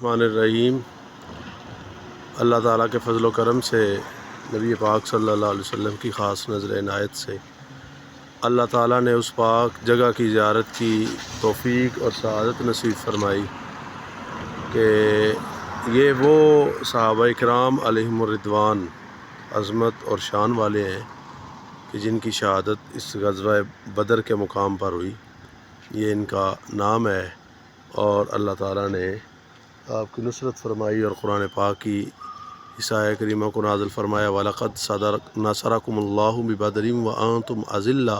الرحمن الرحیم۔ اللہ تعالیٰ کے فضل و کرم سے نبی پاک صلی اللہ علیہ وسلم کی خاص نظر عنایت سے اللہ تعالیٰ نے اس پاک جگہ کی زیارت کی توفیق اور سعادت نصیب فرمائی کہ یہ وہ صحابہ اکرام علیہم الرضوان عظمت اور شان والے ہیں کہ جن کی شہادت اس غزوہ بدر کے مقام پر ہوئی۔ یہ ان کا نام ہے اور اللہ تعالیٰ نے آپ کی نصرت فرمائی اور قرآن پاک کی اس آیہ کریمہ کو نازل فرمایا وَلَقَدْ نَصَرَكُمُ اللَّهُ بِبَدْرٍ وَأَنْتُمْ أَذِلَّةٌ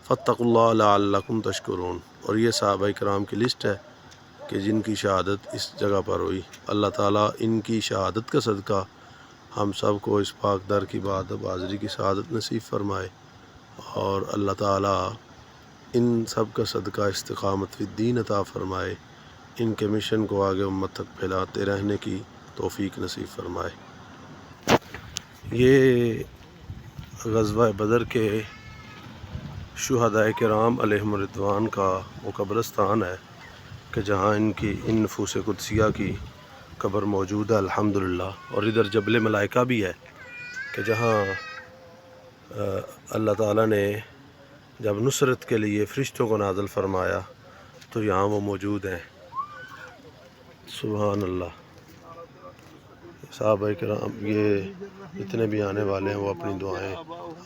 فَاتَّقُوا اللَّهَ لَعَلَّكُمْ تَشْكُرُونَ۔ اور یہ صحابہ اکرام کی لسٹ ہے کہ جن کی شہادت اس جگہ پر ہوئی۔ اللہ تعالیٰ ان کی شہادت کا صدقہ ہم سب کو اس پاک در کی بادب حاضری کی سعادت نصیب فرمائے، اور اللہ تعالیٰ ان سب کا صدقہ استقامت فی الدین عطا فرمائے، ان کے مشن کو آگے امت تک پھیلاتے رہنے کی توفیق نصیب فرمائے۔ یہ غزوہ بدر کے شہداء کرام علیہم الرضوان کا وہ قبرستان ہے کہ جہاں ان کی ان نفوس قدسیہ کی قبر موجود ہے الحمدللہ۔ اور ادھر جبل ملائکہ بھی ہے کہ جہاں اللہ تعالیٰ نے جب نصرت کے لیے فرشتوں کو نازل فرمایا تو یہاں وہ موجود ہیں۔ سبحان اللہ۔ صحابہ کرام یہ جتنے بھی آنے والے ہیں وہ اپنی دعائیں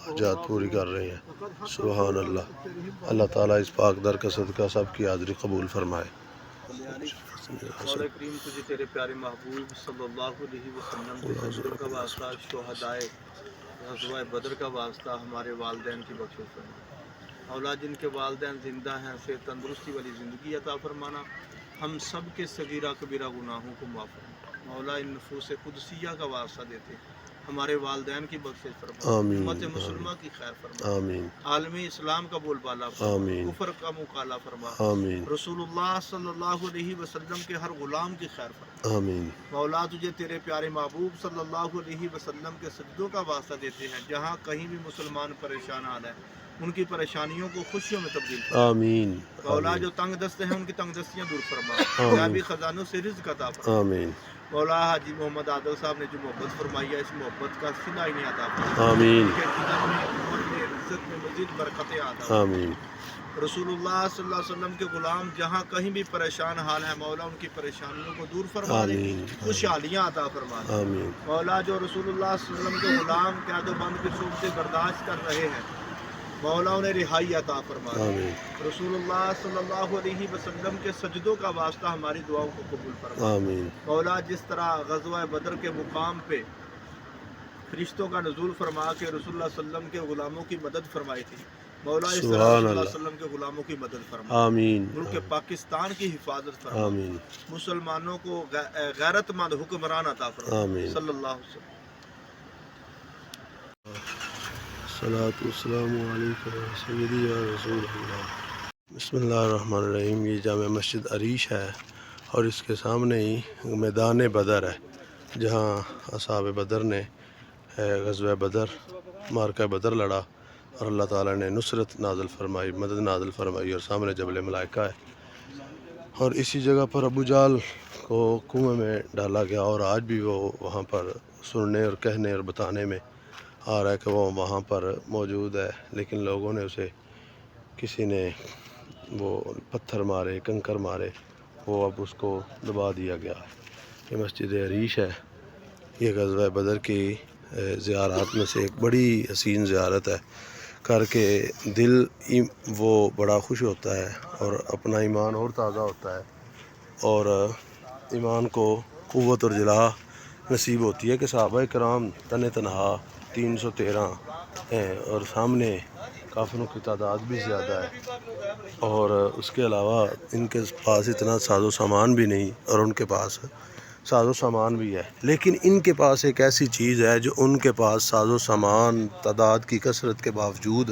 حاجات پوری کر رہے ہیں۔ سبحان اللہ۔ اللہ تعالیٰ اس پاک در کا صدقہ سب کی حاضری قبول فرمائے۔ مولا کریم تجھے تیرے پیارے محبوب صلی اللہ علیہ وسلم کے سجدوں کا واسطہ، شہدائے غزوہ بدر کا واسطہ، ہمارے والدین کی بخشش فرما۔ مولا جن کے والدین زندہ ہیں اسے تندرستی والی زندگی عطا فرمانا، ہم سب کے صغیرہ کبیرہ گناہوں کو معاف فرما۔ مولا ان نفوس قدسیہ کا واسطہ دیتے ہمارے والدین کی بخشش فرما، امت مسلمہ کی خیر فرما، آمین۔ عالم اسلام کا بول بالا فرما، آمین۔ کفر کا مقالہ فرما، آمین۔ رسول اللہ صلی اللہ علیہ وسلم کے ہر غلام کی خیر فرما۔ آمین۔ مولا تجھے تیرے پیارے محبوب صلی اللہ علیہ وسلم کے سجدوں کا واسطہ دیتے ہیں، جہاں کہیں بھی مسلمان پریشان حال ہے ان کی پریشانیوں کو خوشیوں میں تبدیل فرما۔ آمین۔ مولا جو تنگ دست ہیں ان کی تنگ دستیاں دور فرما، غیبی خزانوں سے رزق عطا فرما۔ آمین۔ مولا حاجی محمد عادل صاحب نے جو محبت فرمائی ہے اس محبت کا صلہ انہیں عطا فرما، آمین۔ ان کے جنت میں عمر میں عزت میں مزید برکتیں عطا فرما۔ آمین۔ رسول اللہ صلی اللہ علیہ وسلم کے غلام جہاں کہیں بھی پریشان حال ہے مولا ان کی پریشانیوں کو دور فرما دے، آمین۔ خوشحالیاں عطا فرما دے۔ آمین۔ مولا جو رسول اللہ صلی اللہ علیہ وسلم کے غلام قید و بند کی صورتیں برداشت کر رہے ہیں مولا انہیں رہائی عطا فرما دے۔ آمین۔ رسول اللہ صلی اللہ علیہ وسلم کے سجدوں کا واسطہ ہماری دعاؤں کو قبول فرما۔ آمین۔ مولا جس طرح غزوہ بدر کے مقام پہ فرشتوں کا نزول فرما کے رسول اللہ صلی اللہ علیہ وسلم کے غلاموں کی مدد فرمائی تھی، مولا اس طرح رسول اللہ صلی اللہ علیہ وسلم کے غلاموں کی مدد فرما۔ آمین۔ ملک پاکستان کی حفاظت فرما، آمین۔ مسلمانوں کو غیرت مند حکمران عطا فرما، آمین۔ صلی اللہ علیہ وسلم۔ الصلاۃ والسلام علیکم یا سیدی یا رسول اللہ۔ بسم اللہ الرحمن الرحیم۔ یہ جامع مسجد عریش ہے اور اس کے سامنے ہی میدان بدر ہے جہاں اصحاب بدر نے غزوہ بدر معرکہ بدر لڑا اور اللہ تعالیٰ نے نصرت نازل فرمائی، مدد نازل فرمائی، اور سامنے جبل ملائکہ ہے۔ اور اسی جگہ پر ابو جہل کو کنویں میں ڈالا گیا اور آج بھی وہ وہاں پر سننے اور کہنے اور بتانے میں آ رہا ہے کہ وہ وہاں پر موجود ہے، لیکن لوگوں نے اسے کسی نے وہ پتھر مارے، کنکر مارے، وہ اب اس کو دبا دیا گیا ہے۔ یہ مسجد عریش ہے۔ یہ غزوہ بدر کی زیارات میں سے ایک بڑی حسین زیارت ہے، کر کے دل وہ بڑا خوش ہوتا ہے اور اپنا ایمان اور تازہ ہوتا ہے، اور ایمان کو قوت اور جلا نصیب ہوتی ہے کہ صحابہ کرام تن تنہا 313 ہیں اور سامنے کافروں کی تعداد بھی زیادہ ہے، اور اس کے علاوہ ان کے پاس اتنا ساز و سامان بھی نہیں اور ان کے پاس ساز و سامان بھی ہے، لیکن ان کے پاس ایک ایسی چیز ہے جو ان کے پاس ساز و سامان تعداد کی کثرت کے باوجود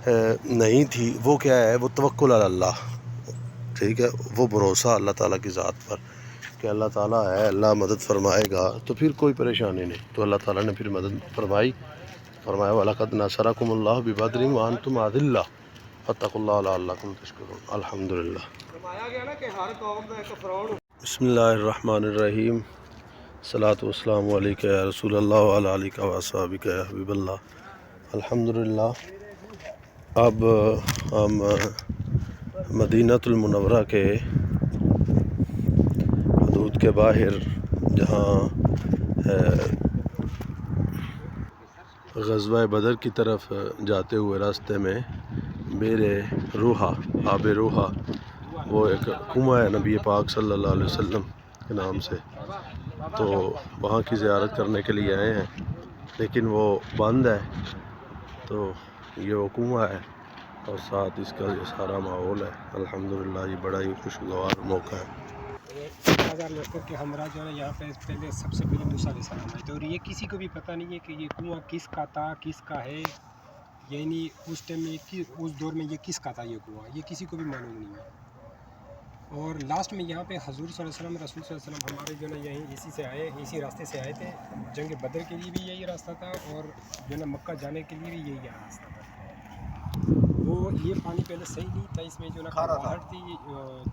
نہیں تھی۔ وہ کیا ہے؟ وہ توکل علی اللہ، ٹھیک ہے، وہ بھروسہ اللہ تعالیٰ کی ذات پر کہ اللہ تعالیٰ ہے، اللہ مدد فرمائے گا تو پھر کوئی پریشانی نہیں۔ تو اللہ تعالیٰ نے پھر مدد فرمائی، فرمایا وَلَقَدْ نَصَرَكُمُ اللَّهُ بِبَدْرٍ وَأَنْتُمْ أَذِلَّةٌ فَاتَّقُوا اللَّهَ لَعَلَّكُمْ تَشْكُرُونَ۔ الحمدللہ۔ فرمایا گیا نا کہ ہر قوم کا ایک فرعون بسم اللہ الرحمن الرحیم صلاۃ والسلام علیکہ یا رسول اللہ وعلی آلہ و اصحابہ یا حبیب اللہ۔ الحمدللہ اب ہم مدینۃ المنورہ کے حدود کے باہر جہاں غزوہ بدر کی طرف جاتے ہوئے راستے میں بیر روحا آب روحا وہ ایک کنواں ہے نبی پاک صلی اللہ علیہ وسلم کے نام سے، تو وہاں کی زیارت کرنے کے لیے آئے ہیں، لیکن وہ بند ہے۔ تو یہ وہ کنواں ہے اور ساتھ اس کا یہ سارا ماحول ہے۔ الحمدللہ یہ بڑا ہی خوشگوار موقع ہے۔ 1000 لڑکوں کے ہمراہ جو ہے نا یہاں پہ پہلے سب سے پہلے موسیٰ علیہ السلام آئے تھے، اور یہ کسی کو بھی پتہ نہیں ہے کہ یہ کنواں کس کا تھا، کس کا ہے، یعنی اس ٹائم میں اس دور میں یہ کس کا تھا، یہ کنواں یہ کسی کو بھی معلوم نہیں ہے۔ اور لاسٹ میں یہاں پہ حضور صلی اللہ علیہ وسلم، رسول صلی اللہ علیہ وسلم ہمارے جو ہے نا یہیں اسی سے آئے، اسی راستے سے آئے تھے۔ جنگ بدر کے لیے بھی یہی راستہ تھا اور جو ہے نا مکہ جانے کے لیے بھی یہی راستہ تھا۔ وہ یہ پانی پہلے صحیح نہیں تھا، اس میں جو ہے نا کھارہٹ تھی،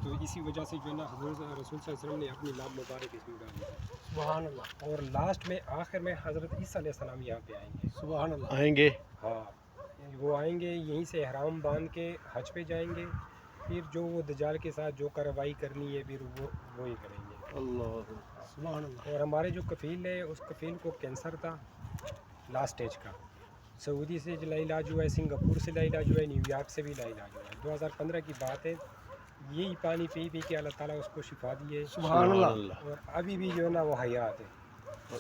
تو اسی وجہ سے جو ہے نا حضور رسول صلی اللہ علیہ وسلم نے اپنی لاب مبارک اس میں ڈالی۔ سبحان اللہ۔ اور لاسٹ میں آخر میں حضرت عیسیٰ علیہ السلام یہاں پہ آئیں گے۔ سبحان اللہ۔ آئیں گے، ہاں وہ آئیں گے، یہیں سے احرام باندھ کے حج پہ جائیں گے، پھر جو وہ دجال کے ساتھ جو کارروائی کرنی ہے پھر وہی کریں گے۔ اللہ سبحان اللہ۔ اور ہمارے جو کفیل ہے اس کفیل کو کینسر تھا لاسٹ سٹیج کا، سعودی سے علاج ہوا ہے، سنگاپور سے علاج ہوا ہے، نیو یارک سے بھی علاج ہوا ہے۔ 2015 کی بات ہے، یہی پانی پی پی کے اللہ تعالیٰ اس کو شفا دی ہے۔ سبحان اللہ۔ اور ابھی بھی جو ہے نا وہ حیات ہے۔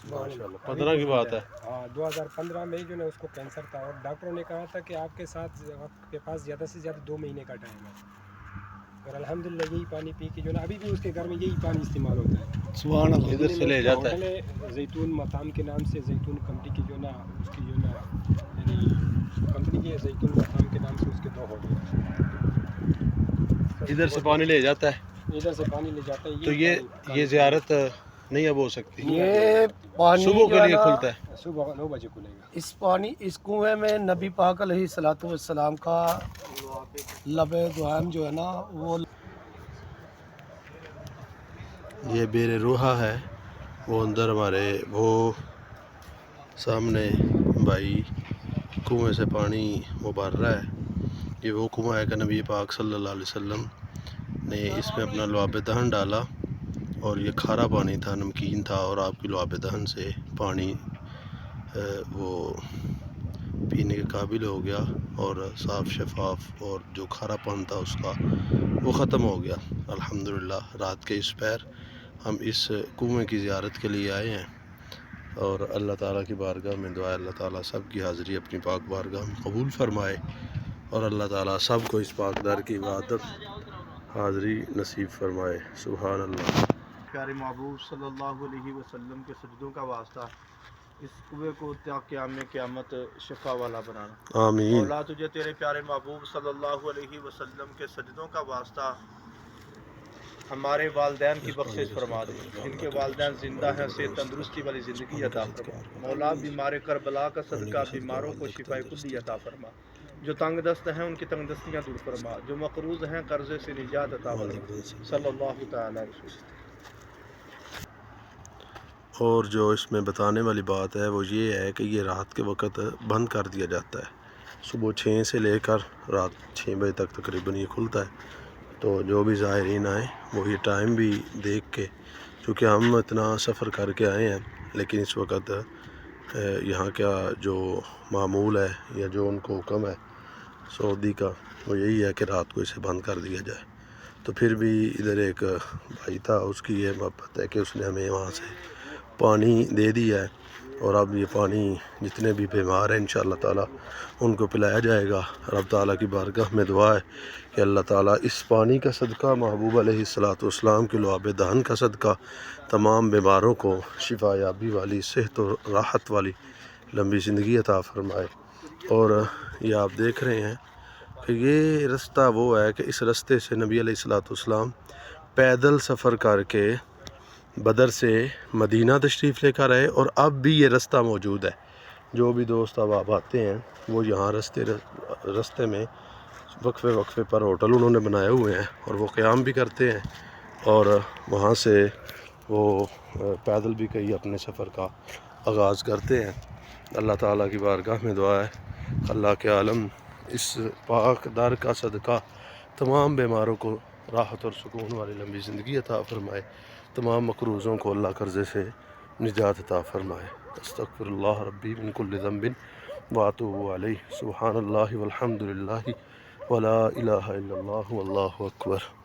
ماشاء اللہ 15 کی بات ہے۔ ہاں 2015 میں جو ہے نا اس کو کینسر تھا، اور ڈاکٹروں نے کہا تھا کہ آپ کے پاس زیادہ سے زیادہ 2 مہینے کا ٹائم ہے، اور الحمدللہ یہی پانی پی کے جو ہے نا ابھی بھی اس کے گھر میں یہی پانی استعمال ہوتا ہے۔ سبحان اللہ۔ ادھر سے لے جاتا ہے۔ ہوٹل ہے زیتون مقام کے نام سے، زیتون کمپنی کی جو ہے نا اس کی جو ہے نا یعنی کمپنی کی زیتون مقام کے نام سے اس کے 2 ہوٹل ہیں۔ ادھر سے پانی لے جاتا ہے، ادھر سے پانی لے جاتا ہے۔ تو یہ زیارت نہیں اب ہو سکتی، یہ پانی صبح جو کے ہے لیے نا کھلتا ہے۔ صبح 9 بجے کھلے گا۔ اس کنویں میں نبی پاک علیہ الصلوۃ والسلام کا لب دعائم جو ہے نا وہ یہ بیر روحا ہے، وہ اندر ہمارے وہ سامنے بھائی کنویں سے پانی وہ بھر رہا ہے۔ یہ وہ کنواں ہے کہ نبی پاک صلی اللہ علیہ وسلم نے اس میں اپنا لعاب دہن ڈالا، اور یہ کھارا پانی تھا، نمکین تھا، اور آپ کی لعاب دہن سے پانی وہ پینے کے قابل ہو گیا، اور صاف شفاف، اور جو کھارا پان تھا اس کا وہ ختم ہو گیا۔ الحمدللہ رات کے اس پیر ہم اس کنویں کی زیارت کے لیے آئے ہیں، اور اللہ تعالیٰ کی بارگاہ میں دعا ہے اللہ تعالیٰ سب کی حاضری اپنی پاک بارگاہ میں قبول فرمائے، اور اللہ تعالیٰ سب کو اس پاک در کی عبادت حاضری نصیب فرمائے۔ سبحان اللہ۔ پیارے محبوب صلی اللہ علیہ وسلم کے سجدوں کا واسطہ اس کنویں کو تا قیام قیامت شفا والا بنانا۔ آمین۔ مولا تجھے تیرے پیارے محبوب صلی اللہ علیہ وسلم کے سجدوں کا واسطہ ہمارے والدین کی بخشش فرما دے، جن کے والدین زندہ ہیں، صحت تندرستی والی زندگی عطا فرما۔ مولا بیمار کربلا کا صدقہ بیماروں کو شفا کلی عطا فرما، جو تنگ دست ہیں ان کی تنگ دستیاں دور فرما، جو مقروض ہیں قرضے سے نجات عطا فرما، صلی اللہ تعالی وسلم۔ اور جو اس میں بتانے والی بات ہے وہ یہ ہے کہ یہ رات کے وقت بند کر دیا جاتا ہے، صبح 6 سے لے کر رات 6 بجے تک تقریباً یہ کھلتا ہے۔ تو جو بھی زائرین آئیں وہ یہ ٹائم بھی دیکھ کے، چونکہ ہم اتنا سفر کر کے آئے ہیں، لیکن اس وقت یہاں کا جو معمول ہے یا جو ان کو حکم ہے سعودی کا وہ یہی ہے کہ رات کو اسے بند کر دیا جائے۔ تو پھر بھی ادھر ایک بھائی تھا، اس کی یہ محبت ہے کہ اس نے ہمیں وہاں سے پانی دے دیا ہے، اور اب یہ پانی جتنے بھی بیمار ہیں انشاءاللہ تعالیٰ ان کو پلایا جائے گا۔ رب تعالیٰ کی بارگاہ میں دعا ہے کہ اللہ تعالیٰ اس پانی کا صدقہ، محبوب علیہ الصلوۃ والسلام کے لعاب دہن کا صدقہ، تمام بیماروں کو شفا یابی والی، صحت و راحت والی لمبی زندگی عطا فرمائے۔ اور یہ آپ دیکھ رہے ہیں کہ یہ رستہ وہ ہے کہ اس رستے سے نبی علیہ الصلوۃ والسلام پیدل سفر کر کے بدر سے مدینہ تشریف لے کر آئے، اور اب بھی یہ رستہ موجود ہے۔ جو بھی دوست اب آپ آتے ہیں وہ یہاں رستے میں وقفے وقفے پر ہوٹل انہوں نے بنائے ہوئے ہیں، اور وہ قیام بھی کرتے ہیں، اور وہاں سے وہ پیدل بھی کئی اپنے سفر کا آغاز کرتے ہیں۔ اللہ تعالیٰ کی بارگاہ میں دعا ہے اللہ کے عالم اس پاک در کا صدقہ تمام بیماروں کو راحت اور سکون والی لمبی زندگی عطا فرمائے، تمام مقروضوں کو اللہ قرضے سے نجات عطا فرمائے۔ استغفر اللہ ربی من کل ذنب واتوب علیہ، سبحان اللہ والحمد للہ ولا الہ الا اللہ واللہ اکبر۔